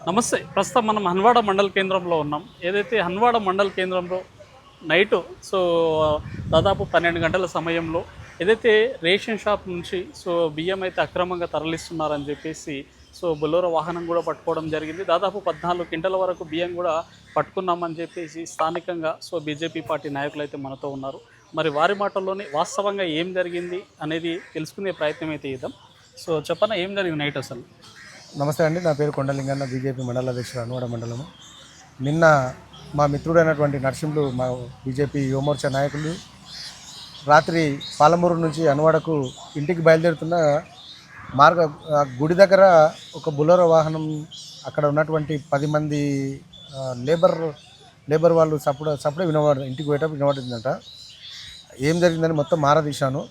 నమస్తే. ప్రస్తుతం మనం హన్వాడ మండల కేంద్రంలో ఉన్నాం. ఏదైతే హన్వాడ మండల కేంద్రంలో నైటు దాదాపు 12 గంటల సమయంలో ఏదైతే రేషన్ షాప్ నుంచి బియ్యం అయితే అక్రమంగా తరలిస్తున్నారని చెప్పేసి బొలెరో వాహనం కూడా పట్టుకోవడం జరిగింది. దాదాపు 14 క్వింటాల వరకు బియ్యం కూడా పట్టుకున్నామని చెప్పేసి స్థానికంగా బీజేపీ పార్టీ నాయకులు అయితే మనతో ఉన్నారు. మరి వారి మాటల్లోనే వాస్తవంగా ఏం జరిగింది అనేది తెలుసుకునే ప్రయత్నం అయితే చేద్దాం. చెప్పనా ఏం జరిగింది నైట్ అసలు? నమస్తే అండి, నా పేరు కొండలింగన్న, బీజేపీ మండల అధ్యక్షుడు, హన్వాడ మండలము. నిన్న మా మిత్రుడైనటువంటి నరసింహులు, మా బీజేపీ యువమోర్చా నాయకులు రాత్రి పాలమూరు నుంచి హన్వాడకు ఇంటికి బయలుదేరుతున్న గుడి దగ్గర ఒక బొలెరో వాహనం, అక్కడ ఉన్నటువంటి 10 మంది లేబర్ వాళ్ళు సప్పుడే ఇంటికి పోయేటప్పుడు వినబడిందంట. ఏం జరిగిందని మొత్తం మారదీశాను.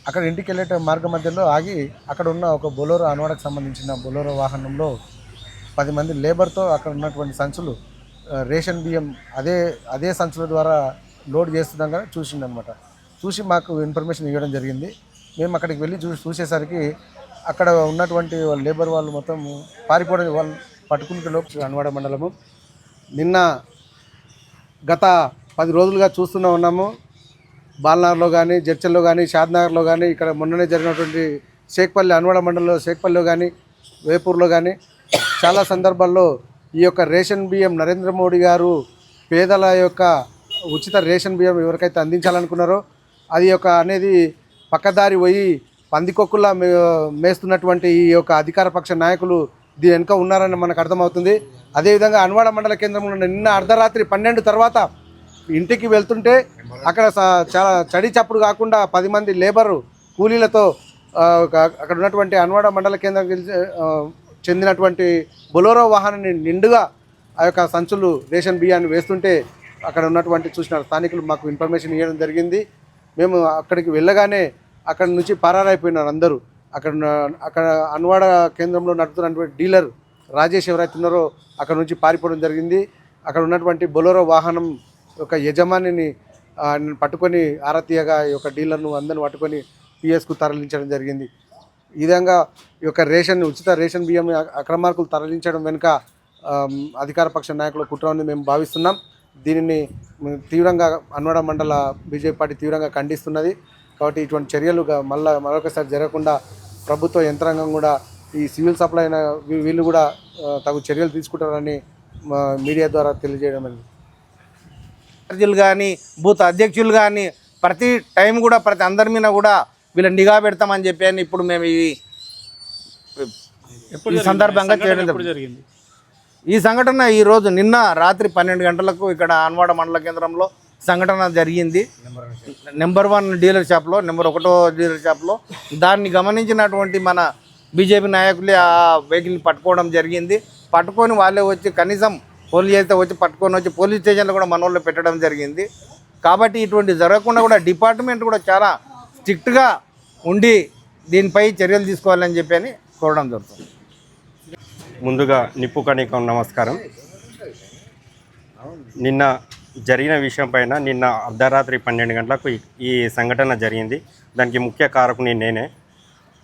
అక్కడ ఇంటికి వెళ్ళే మార్గ మధ్యలో ఆగి అక్కడ ఉన్న ఒక బొలెరో, హన్వాడకు సంబంధించిన బొలెరో వాహనంలో 10 మంది లేబర్తో అక్కడ ఉన్నటువంటి సంచులు రేషన్ బియ్యం అదే సంచుల ద్వారా లోడ్ చేస్తుండగా చూసిందనమాట. చూసి మాకు ఇన్ఫర్మేషన్ ఇవ్వడం జరిగింది. మేము అక్కడికి వెళ్ళి చూసేసరికి అక్కడ ఉన్నటువంటి లేబర్ వాళ్ళు మొత్తం పారిపోవడం, వాళ్ళు పట్టుకునే లోపు హన్వాడ మండలము. నిన్న గత 10 రోజులుగా చూస్తూనే ఉన్నాము. బాల్నగర్లో కానీ, జడ్చల్లో కానీ, షాద్నగర్లో కానీ, ఇక్కడ మొన్ననే జరిగినటువంటి షేక్పల్లి, హన్వాడ మండలంలో షేక్పల్లిలో కానీ, వేపూర్లో కానీ చాలా సందర్భాల్లో ఈ యొక్క రేషన్ బియ్యం నరేంద్ర మోడీ గారు పేదల యొక్క ఉచిత రేషన్ బియ్యం ఎవరికైతే అందించాలనుకున్నారో అది అనేది పక్కదారి పోయి పందికొక్కులా మేస్తున్నటువంటి ఈ యొక్క అధికార పక్ష నాయకులు దీని వెనుక ఉన్నారని మనకు అర్థమవుతుంది. అదేవిధంగా హన్వాడ మండల కేంద్రంలో నిన్న అర్ధరాత్రి 12 తర్వాత ఇంటికి వెళ్తుంటే అక్కడ చాలా చడి చప్పుడు కాకుండా 10 మంది లేబరు కూలీలతో అక్కడ ఉన్నటువంటి హన్వాడ మండల కేంద్రం చెందినటువంటి బొలెరో వాహనాన్ని నిండుగా ఆ యొక్క సంచులు రేషన్ బియ్యాన్ని వేస్తుంటే అక్కడ ఉన్నటువంటి చూసిన స్థానికులు మాకు ఇన్ఫర్మేషన్ ఇవ్వడం జరిగింది. మేము అక్కడికి వెళ్ళగానే అక్కడ నుంచి పరారైపోయినారు అందరూ. అక్కడ హన్వాడ కేంద్రంలో నడుపుతున్నటువంటి డీలర్ రాజేష్ ఎవరైతే ఉన్నారో అక్కడ నుంచి పారిపోవడం జరిగింది. అక్కడ ఉన్నటువంటి బొలెరో వాహనం ఒక యజమానిని పట్టుకొని ఆరతీయగా ఈ యొక్క డీలర్ను అందరిని పట్టుకొని పిఎస్కు తరలించడం జరిగింది. ఈ విధంగా ఈ యొక్క ఉచిత రేషన్ బియ్యం అక్రమార్కులు తరలించడం వెనుక అధికార పక్ష నాయకుల కుట్రని మేము భావిస్తున్నాం. దీనిని తీవ్రంగా హన్వాడ మండల బీజేపీ పార్టీ తీవ్రంగా ఖండిస్తున్నది. కాబట్టి ఇటువంటి చర్యలు మరొకసారి జరగకుండా ప్రభుత్వ యంత్రాంగం కూడా, ఈ సివిల్ సప్లై అయిన వీళ్ళు కూడా తగు చర్యలు తీసుకుంటారని మీడియా ద్వారా తెలియజేయడం అనేది. అధ్యక్షులు కానీ, బూత్ అధ్యక్షులు కానీ ప్రతి టైం కూడా ప్రతి అందరి మీద కూడా వీళ్ళని నిఘా పెడతామని చెప్పాను. ఇప్పుడు మేము ఈ సందర్భంగా చేయడం జరిగింది. ఈ సంఘటన ఈరోజు నిన్న రాత్రి 12 గంటలకు ఇక్కడ హన్వాడ మండల కేంద్రంలో సంఘటన జరిగింది. నెంబర్ 1 డీలర్ షాప్లో, నెంబర్ 1 డీలర్ షాప్లో. దాన్ని గమనించినటువంటి మన బీజేపీ నాయకులే ఆ వెహికల్ని పట్టుకోవడం జరిగింది. పట్టుకొని వాళ్ళే వచ్చి కనీసం పోలీస్ అయితే వచ్చి పట్టుకొని వచ్చి పోలీస్ స్టేషన్లో కూడా మన వాళ్ళు పెట్టడం జరిగింది. కాబట్టి ఇటువంటి జరగకుండా కూడా డిపార్ట్మెంట్ కూడా చాలా స్ట్రిక్ట్గా ఉండి దీనిపై చర్యలు తీసుకోవాలని చెప్పి అని కోరడం జరుగుతుంది. ముందుగా నిప్పు కణికం నమస్కారం. నిన్న జరిగిన విషయం పైన నిన్న అర్ధరాత్రి 12 గంటలకు ఈ సంఘటన జరిగింది. దానికి ముఖ్య కారకుని నేనే.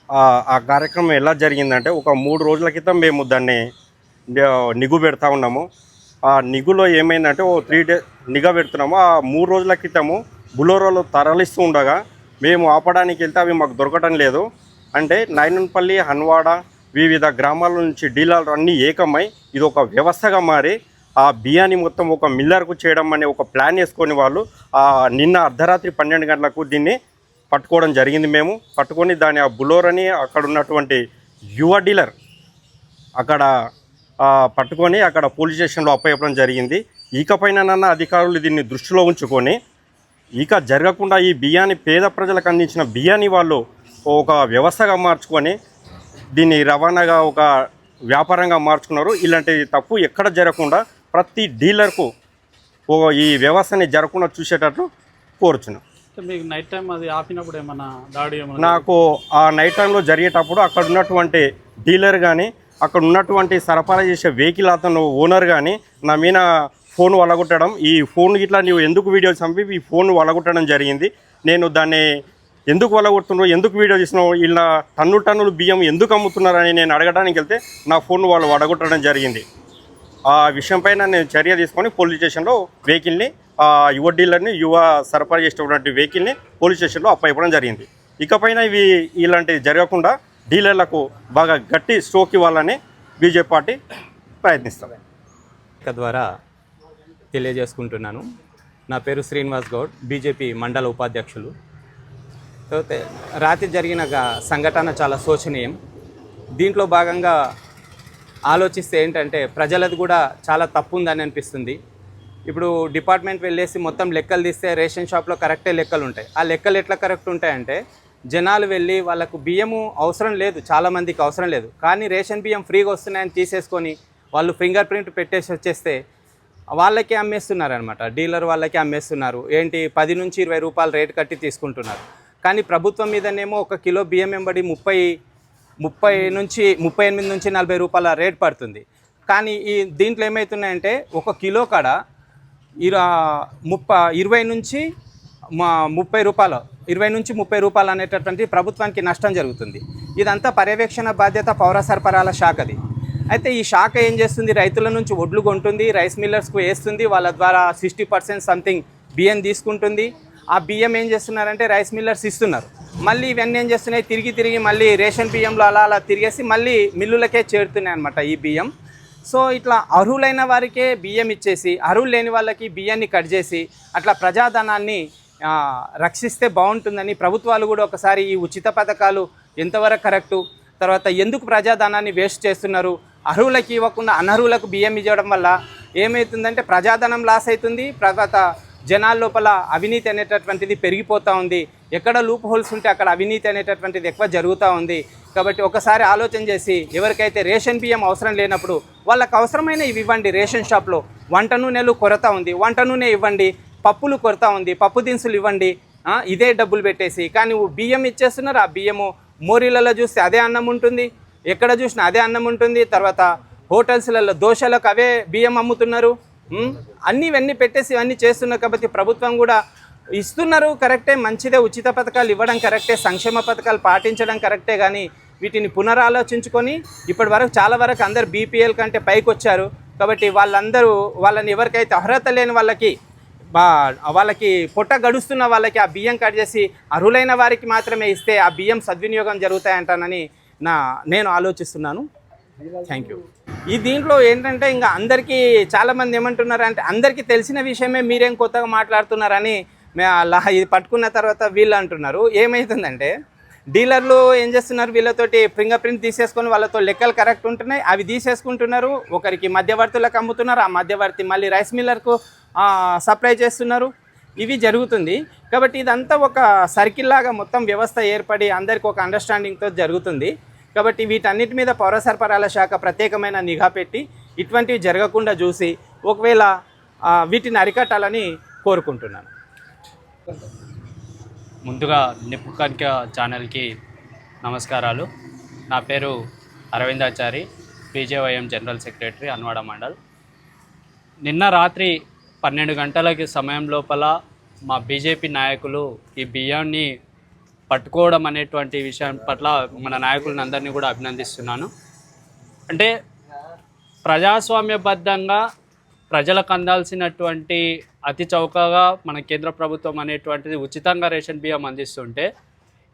ఆ కార్యక్రమం ఎలా జరిగిందంటే, ఒక 3 రోజుల క్రితం మేము దాన్ని నిఘు పెడతా ఉన్నాము. ఆ నిఘులో ఏమైందంటే, 3 డేస్ నిఘా పెడుతున్నాము. ఆ 3 రోజుల క్రితము బొలెరోలు తరలిస్తూ ఉండగా మేము ఆపడానికి వెళ్తే అవి మాకు దొరకటం లేదు. అంటే నైనన్పల్లి, హన్వాడ వివిధ గ్రామాల నుంచి డీలర్లు అన్నీ ఏకమై ఇది ఒక వ్యవస్థగా మారి ఆ బియ్యాన్ని మొత్తం ఒక మిల్లర్కు చేయడం అనే ఒక ప్లాన్ వేసుకొని వాళ్ళు నిన్న అర్ధరాత్రి 12 గంటలకు దీన్ని పట్టుకోవడం జరిగింది. మేము పట్టుకొని దాని ఆ బొలెరోని అక్కడ ఉన్నటువంటి యువ డీలర్ అక్కడ పట్టుకొని అక్కడ పోలీస్ స్టేషన్లో అప్పచెప్పడం జరిగింది. ఇకపైన అధికారులు దీన్ని దృష్టిలో ఉంచుకొని ఇక జరగకుండా ఈ బియ్యాన్ని పేద ప్రజలకు అందించిన బియ్యాన్ని వాళ్ళు ఒక వ్యవస్థగా మార్చుకొని దీన్ని రవాణాగా ఒక వ్యాపారంగా మార్చుకున్నారు. ఇలాంటి తప్పు ఎక్కడ జరగకుండా ప్రతి డీలర్కు ఈ వ్యవస్థని జరగకుండా చూసేటట్లు కోరుచున్నాం. మీకు నైట్ టైం అది ఆపినప్పుడు ఏమన్నా దాడి నాకు ఆ నైట్ టైంలో జరిగేటప్పుడు అక్కడ ఉన్నటువంటి డీలర్ కానీ, అక్కడ ఉన్నటువంటి సరఫరా చేసే వెహికల్ అతను ఓనర్ కానీ నా మీద ఫోన్ వలగొట్టడం, ఈ ఫోన్ ఇట్లా నువ్వు ఎందుకు వీడియోలు చంపి ఈ ఫోన్ వలగొట్టడం జరిగింది. నేను దాన్ని ఎందుకు వల్లగొడుతున్నారు, ఎందుకు వీడియో చేసినావు, ఇలా టన్నులు బియ్యం ఎందుకు అమ్ముతున్నారని నేను అడగడానికి వెళ్తే నా ఫోన్ వాళ్ళు వడగొట్టడం జరిగింది. ఆ విషయం పైన నేను చర్య తీసుకొని పోలీస్ స్టేషన్లో వెహికల్ని యువ డీలర్ని యువ సరఫరా చేసేటువంటి వెహికల్ని పోలీస్ స్టేషన్లో అప్పయివ్వడం జరిగింది. ఇకపైన ఇలాంటివి జరగకుండా డీలర్లకు బాగా గట్టి స్ట్రోక్ ఇవ్వాలని బీజేపీ పార్టీ ప్రయత్నిస్తుంది. ద్వారా తెలియజేసుకుంటున్నాను. నా పేరు శ్రీనివాస్ గౌడ్, బీజేపీ మండల ఉపాధ్యక్షులు. అయితే రాత్రి జరిగిన సంఘటన చాలా శోచనీయం. దీంట్లో భాగంగా ఆలోచిస్తే ఏంటంటే ప్రజలది కూడా చాలా తప్పు ఉందని అనిపిస్తుంది. ఇప్పుడు డిపార్ట్మెంట్ వెళ్ళేసి మొత్తం లెక్కలు తీస్తే రేషన్ షాప్లో కరెక్టే లెక్కలు ఉంటాయి. ఆ లెక్కలు ఎట్లా కరెక్ట్ ఉంటాయంటే జనాలు వెళ్ళి వాళ్ళకు బియ్యము అవసరం లేదు, చాలామందికి అవసరం లేదు, కానీ రేషన్ బియ్యం ఫ్రీగా వస్తున్నాయని తీసేసుకొని వాళ్ళు ఫింగర్ ప్రింట్ పెట్టేసి వచ్చేస్తే వాళ్ళకే అమ్మేస్తున్నారనమాట. డీలర్ వాళ్ళకే అమ్మేస్తున్నారు. ఏంటి 10 నుంచి 20 రూపాయలు రేటు కట్టి తీసుకుంటున్నారు. కానీ ప్రభుత్వం మీదనేమో 1 కిలో బియ్యం వెంబడి 38 నుంచి 40 రూపాయల రేట్ పడుతుంది. కానీ దీంట్లో ఏమవుతున్నాయంటే 1 కిలో కాడ 20 నుంచి 30 రూపాయలు అనేటటువంటి ప్రభుత్వానికి నష్టం జరుగుతుంది. ఇదంతా పర్యవేక్షణ బాధ్యత పౌర సరఫరాల శాఖది. అయితే ఈ శాఖ ఏం చేస్తుంది, రైతుల నుంచి వడ్లు కొంటుంది, రైస్ మిల్లర్స్కు వేస్తుంది, వాళ్ళ ద్వారా 60% సంథింగ్ బియ్యం తీసుకుంటుంది. ఆ బియ్యం ఏం చేస్తున్నారంటే రైస్ మిల్లర్స్ ఇస్తున్నారు. మళ్ళీ ఇవన్నీ ఏం చేస్తున్నాయి, తిరిగి మళ్ళీ రేషన్ బియ్యంలో అలా తిరిగేసి మళ్ళీ మిల్లులకే చేరుతున్నాయి అన్నమాట ఈ బియ్యం. సో ఇట్లా అర్హులైన వారికే బియ్యం ఇచ్చేసి అర్హులు లేని వాళ్ళకి బియ్యాన్ని కట్ చేసి అట్లా ప్రజాధనాన్ని రక్షిస్తే బాగుంటుందని ప్రభుత్వాలు కూడా ఒకసారి ఈ ఉచిత పథకాలు ఎంతవరకు కరెక్టు, తర్వాత ఎందుకు ప్రజాధనాన్ని వేస్ట్ చేస్తున్నారు, అర్హులకి ఇవ్వకుండా అనర్హులకు బియ్యం ఇవ్వడం వల్ల ఏమవుతుందంటే ప్రజాధనం లాస్ అవుతుంది, తర్వాత జనాల లోపల అవినీతి అనేటటువంటిది పెరిగిపోతూ ఉంది. ఎక్కడ లూప్ హోల్స్ ఉంటే అక్కడ అవినీతి అనేటటువంటిది ఎక్కువ జరుగుతూ ఉంది. కాబట్టి ఒకసారి ఆలోచన చేసి ఎవరికైతే రేషన్ బియ్యం అవసరం లేనప్పుడు వాళ్ళకు అవసరమైన ఇవి ఇవ్వండి. రేషన్ షాప్లో వంట నూనెలు కొరత ఉంది, వంట నూనె ఇవ్వండి. పప్పులు కొరత ఉంది, పప్పు దినుసులు ఇవ్వండి. ఇదే డబ్బులు పెట్టేసి కానీ బియ్యం ఇచ్చేస్తున్నారు. ఆ బియ్యము మోరీలలో చూస్తే అదే అన్నం ఉంటుంది, ఎక్కడ చూసినా అదే అన్నం ఉంటుంది. తర్వాత హోటల్స్లలో దోశలకు అవే బియ్యం అమ్ముతున్నారు. ఇవన్నీ పెట్టేసి ఇవన్నీ చేస్తున్నారు. కాబట్టి ప్రభుత్వం కూడా ఇస్తున్నారు, కరెక్టే, మంచిదే, ఉచిత పథకాలు ఇవ్వడం కరెక్టే, సంక్షేమ పథకాలు పాటించడం కరెక్టే. కానీ వీటిని పునరాలోచించుకొని ఇప్పటి వరకు చాలా వరకు అందరు బీపీఎల్ కంటే పైకి వచ్చారు. కాబట్టి వాళ్ళని ఎవరికైతే అర్హత లేని వాళ్ళకి పొట్ట గడుస్తున్న వాళ్ళకి ఆ బియ్యం కట్ చేసి అర్హులైన వారికి మాత్రమే ఇస్తే ఆ బియ్యం సద్వినియోగం జరుగుతాయంటానని నేను ఆలోచిస్తున్నాను. Thank you. దీంట్లో ఏంటంటే ఇంకా అందరికీ చాలామంది ఏమంటున్నారు అంటే అందరికీ తెలిసిన విషయమే మీరేం కొత్తగా మాట్లాడుతున్నారని ఇది పట్టుకున్న తర్వాత వీళ్ళు అంటున్నారు. ఏమవుతుందంటే డీలర్లు ఏం చేస్తున్నారు, వీళ్ళతోటి ఫింగర్ ప్రింట్ తీసేసుకొని వాళ్ళతో లెక్కలు కరెక్ట్ ఉంటున్నాయి, అవి తీసేసుకుంటున్నారు. ఒకరికి మధ్యవర్తులకు అమ్ముతున్నారు, ఆ మధ్యవర్తి మళ్ళీ రైస్ మిల్లర్కు సప్లై చేస్తున్నారు. ఇవి జరుగుతుంది. కాబట్టి ఇదంతా ఒక సర్కిల్ లాగా మొత్తం వ్యవస్థ ఏర్పడి అందరికీ ఒక అండర్స్టాండింగ్తో జరుగుతుంది. కాబట్టి వీటన్నిటి మీద పౌర సరఫరాల శాఖ ప్రత్యేకమైన నిఘా పెట్టి ఇటువంటివి జరగకుండా చూసి ఒకవేళ వీటిని అరికట్టాలని కోరుకుంటున్నాను. ముందుగా నిపుకనిక ఛానల్కి నమస్కారాలు. నా పేరు Aravindachari, BJYM general secretary, Hanwada mandal. నిన్న రాత్రి 12 గంటలకి సమయం లోపల మా బీజేపీ నాయకులు ఈ బియ్యాన్ని పట్టుకోవడం అనేటువంటి విషయం పట్ల మన నాయకులను అందరినీ కూడా అభినందిస్తున్నాను. అంటే ప్రజాస్వామ్యబద్ధంగా ప్రజలకు అందాల్సినటువంటి అతి చౌకగా మన కేంద్ర ప్రభుత్వం అనేటువంటిది ఉచితంగా రేషన్ బియ్యం అందిస్తుంటే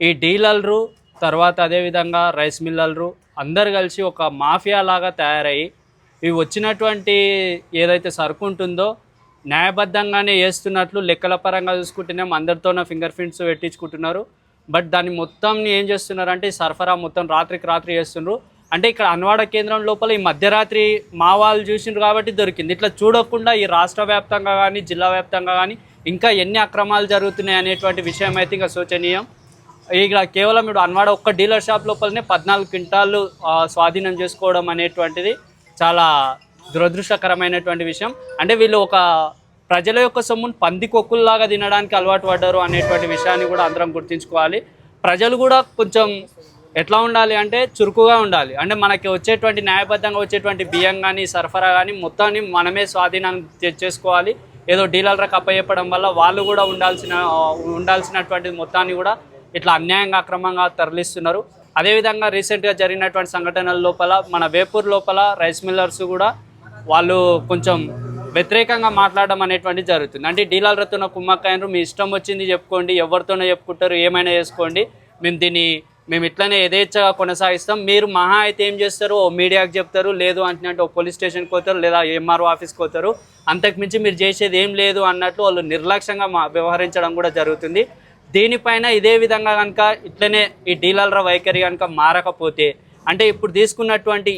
ఈ డీలర్లు తర్వాత అదేవిధంగా రైస్ మిల్లర్లు అందరు కలిసి ఒక మాఫియా లాగా తయారయ్యి ఇవి వచ్చినటువంటి ఏదైతే సరుకు ఉంటుందో న్యాయబద్ధంగానే వేస్తున్నట్లు లెక్కల పరంగా చూసుకుంటేనేమో అందరితోనే ఫింగర్ ప్రింట్స్ పెట్టించుకుంటున్నారు. బట్ దాన్ని మొత్తం ఏం చేస్తున్నారు అంటే సరఫరా మొత్తం రాత్రికి రాత్రి చేస్తున్నారు. అంటే ఇక్కడ హన్వాడ కేంద్రం లోపల ఈ మధ్యరాత్రి మా వాళ్ళు చూసిండ్రు కాబట్టి దొరికింది. ఇట్లా చూడకుండా ఈ రాష్ట్ర వ్యాప్తంగా కానీ జిల్లా వ్యాప్తంగా కానీ ఇంకా ఎన్ని అక్రమాలు జరుగుతున్నాయి అనేటువంటి విషయం అయితే ఇంకా శోచనీయం. ఇక్కడ కేవలం ఇప్పుడు హన్వాడ ఒక్క డీలర్ షాప్ లోపలనే 14 క్వింటాళ్ళు స్వాధీనం చేసుకోవడం అనేటువంటిది చాలా దురదృష్టకరమైనటువంటి విషయం. అంటే వీళ్ళు ఒక ప్రజల యొక్క సొమ్మును పందికొక్కుల్లాగా తినడానికి అలవాటు పడ్డారు అనేటువంటి విషయాన్ని కూడా అందరం గుర్తుంచుకోవాలి. ప్రజలు కూడా కొంచెం ఎట్లా ఉండాలి అంటే చురుకుగా ఉండాలి. అంటే మనకి వచ్చేటువంటి న్యాయబద్ధంగా వచ్చేటువంటి బియ్యం కానీ సరఫరా కానీ మొత్తాన్ని మనమే స్వాధీనం చేసుకోవాలి. ఏదో డీలర్లకు అప్పచెప్పడం వల్ల వాళ్ళు కూడా ఉండాల్సినటువంటి మొత్తాన్ని కూడా ఇట్లా అన్యాయంగా అక్రమంగా తరలిస్తున్నారు. అదేవిధంగా రీసెంట్గా జరిగినటువంటి సంఘటనల లోపల మన వేపూర్ లోపల రైస్ మిల్లర్స్ కూడా వాళ్ళు కొంచెం వ్యతిరేకంగా మాట్లాడడం అనేటువంటి జరుగుతుంది. అంటే డీలర్లతో కుమ్మక్కాయనరు, మీ ఇష్టం వచ్చింది చెప్పుకోండి, ఎవరితోనో చెప్పుకుంటారు, ఏమైనా చేసుకోండి, మేము ఇట్లనే యథేచ్ఛగా కొనసాగిస్తాం, మీరు మహా అయితే ఏం చేస్తారు, ఓ మీడియాకి చెప్తారు, లేదు అంటే ఓ పోలీస్ స్టేషన్కి పోతారు, లేదా ఎంఆర్ఓ ఆఫీస్కి పోతారు, అంతకుమించి మీరు చేసేది ఏం లేదు అన్నట్లు వాళ్ళు నిర్లక్ష్యంగా వ్యవహరించడం కూడా జరుగుతుంది. దీనిపైన ఇదే విధంగా కనుక ఇట్లనే ఈ డీలర్ల వైఖరి కనుక మారకపోతే, అంటే ఇప్పుడు తీసుకున్నటువంటి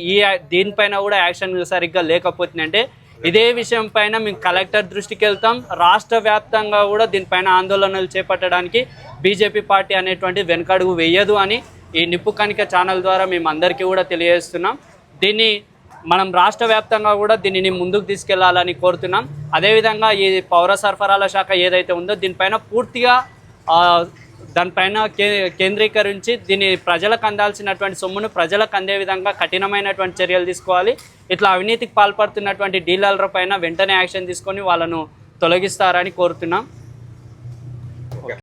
దీనిపైన కూడా యాక్షన్ సరిగ్గా లేకపోతుందంటే ఇదే విషయం పైన మేము కలెక్టర్ దృష్టికి వెళ్తాం. రాష్ట్ర వ్యాప్తంగా కూడా దీనిపైన ఆందోళనలు చేపట్టడానికి బీజేపీ పార్టీ అనేటువంటి వెనకడుగు వేయదు అని ఈ నిప్పు కణిక ఛానల్ ద్వారా మేము అందరికీ కూడా తెలియజేస్తున్నాం. దీన్ని మనం రాష్ట్ర వ్యాప్తంగా కూడా దీనిని ముందుకు తీసుకెళ్లాలని కోరుతున్నాం. అదేవిధంగా ఈ పౌర సరఫరాల శాఖ ఏదైతే ఉందో దీనిపైన పూర్తిగా దానిపైన కేంద్రీకరించి దీన్ని ప్రజలకు అందాల్సినటువంటి సొమ్మును ప్రజలకు అందే విధంగా కఠినమైనటువంటి చర్యలు తీసుకోవాలి. ఇట్లా అవినీతికి పాల్పడుతున్నటువంటి డీలర్ల పైన వెంటనే యాక్షన్ తీసుకొని వాళ్ళను తొలగిస్తారని కోరుతున్నాం.